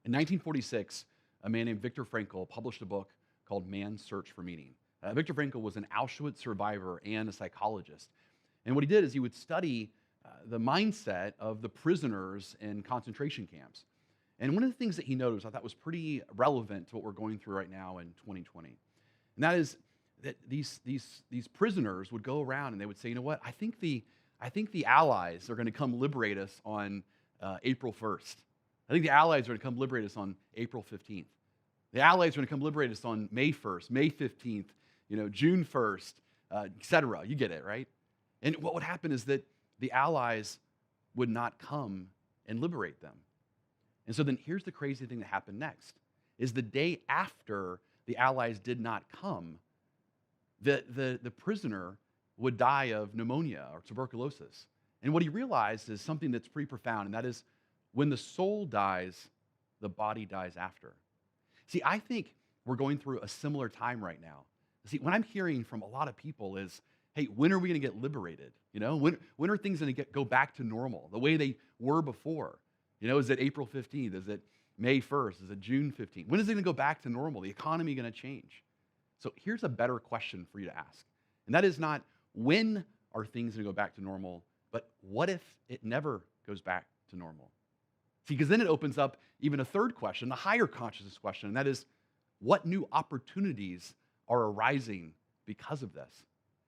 In 1946, a man named Victor Frankel published a book called Man's Search for Meaning. Victor Frankel was an Auschwitz survivor and a psychologist. And what he did is he would study the mindset of the prisoners in concentration camps. And one of the things that he noticed I thought was pretty relevant to what we're going through right now in 2020. And that is that these prisoners would go around and they would say, you know what, I think the Allies are going to come liberate us on April 1st. I think the Allies are going to come liberate us on April 15th. The Allies are going to come liberate us on May 1st, May 15th, June 1st, etc. You get it, right? And what would happen is that the Allies would not come and liberate them. And so then here's the crazy thing that happened next, is the day after the Allies did not come, the prisoner would die of pneumonia or tuberculosis. And what he realized is something that's pretty profound, and that is when the soul dies, the body dies after. See, I think we're going through a similar time right now. See, what I'm hearing from a lot of people is, hey, when are we going to get liberated? When are things going to go back to normal, the way they were before? Is it April 15th? Is it May 1st? Is it June 15th? When is it going to go back to normal? The economy going to change? So here's a better question for you to ask. And that is not when are things going to go back to normal, but what if it never goes back to normal? See, because then it opens up even a third question, a higher consciousness question, and that is, what new opportunities are arising because of this?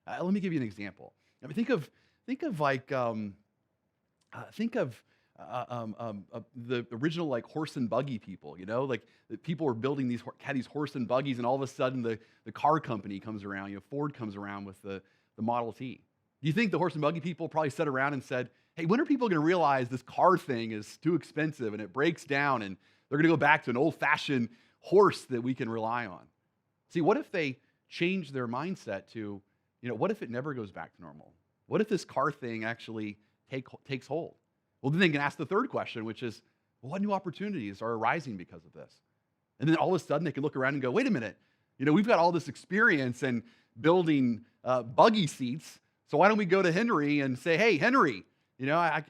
Let me give you an example. I mean, think of the original horse and buggy people. Like the people were building had these horse and buggies, and all of a sudden the car company comes around. Ford comes around with the Model T. Do you think the horse and buggy people probably sat around and said, hey, when are people going to realize this car thing is too expensive and it breaks down and they're going to go back to an old-fashioned horse that we can rely on? See, what if they change their mindset to, what if it never goes back to normal? What if this car thing actually takes hold? Well, then they can ask the third question, which is, well, what new opportunities are arising because of this? And then all of a sudden they can look around and go, wait a minute, we've got all this experience in building buggy seats, so why don't we go to Henry and say, hey, Henry, I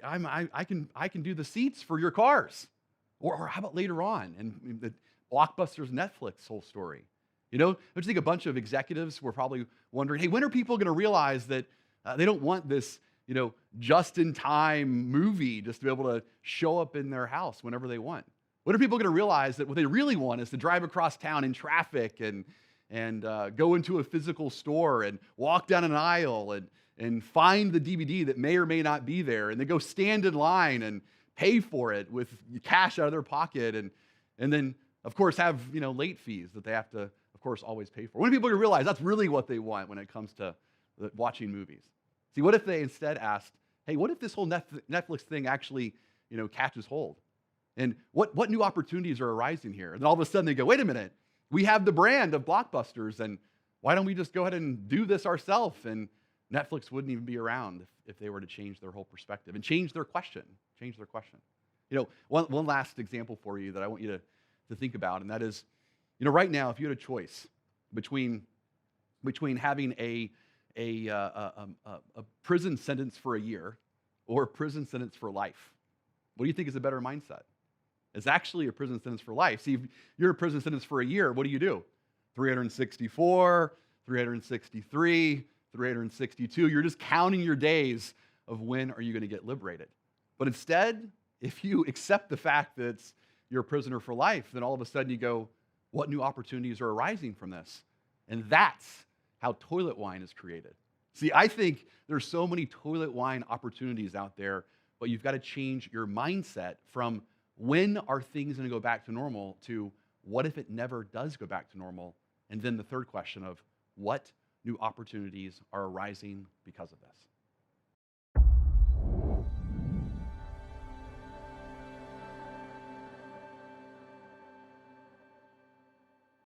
can do the seats for your cars. Or how about later on, and the Blockbuster's Netflix whole story? Don't you think a bunch of executives were probably wondering, hey, when are people going to realize that they don't want this, just-in-time movie just to be able to show up in their house whenever they want? When are people going to realize that what they really want is to drive across town in traffic and go into a physical store and walk down an aisle and find the DVD that may or may not be there, and then go stand in line and pay for it with cash out of their pocket, and then, of course, have late fees that they have to, of course, always pay for? When are people going to realize that's really what they want when it comes to watching movies? See, what if they instead asked, hey, what if this whole Netflix thing actually catches hold? And what new opportunities are arising here? And then all of a sudden they go, wait a minute, we have the brand of Blockbusters, and why don't we just go ahead and do this ourselves? And Netflix wouldn't even be around if they were to change their whole perspective and change their question. One last example for you that I want you to think about, and that is, right now, if you had a choice between having a prison sentence for a year or a prison sentence for life, what do you think is a better mindset? It's actually a prison sentence for life. See, if you're a prison sentence for a year, what do? 364, 363, 362. You're just counting your days of when are you going to get liberated. But instead, if you accept the fact that you're a prisoner for life, then all of a sudden you go, what new opportunities are arising from this? And that's how toilet wine is created. See, I think there's so many toilet wine opportunities out there, but you've got to change your mindset from when are things going to go back to normal to what if it never does go back to normal? And then the third question of what new opportunities are arising because of this?